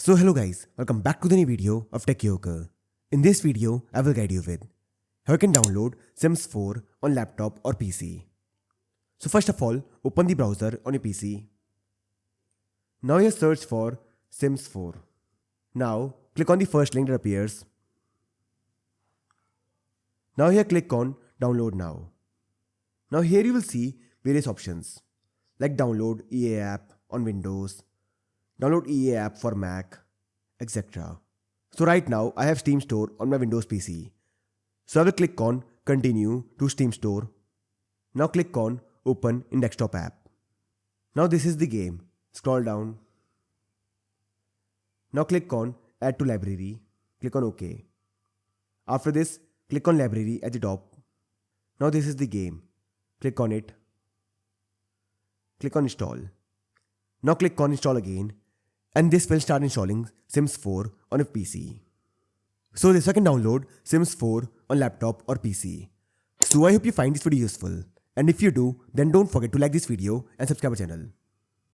So hello guys, welcome back to the new video of Tech Yoga. In this video, I will guide you with how you can download Sims 4 on laptop or PC. So first of all, open the browser on your PC. Now you search for Sims 4. Now click on the first link that appears. Now here click on download now. Now here you will see various options like download EA app on Windows, download EA app for Mac, etc. So right now I have Steam Store on my Windows PC. So I will click on continue to Steam Store. Now click on open in desktop app. Now this is the game. Scroll down. Now click on add to library. Click on OK. After this, click on library at the top. Now this is the game. Click on it. Click on install. Now click on install again, and this will start installing Sims 4 on your PC. So this I can download Sims 4 on laptop or PC. So I hope you find this video useful, and if you do, then don't forget to like this video and subscribe our channel.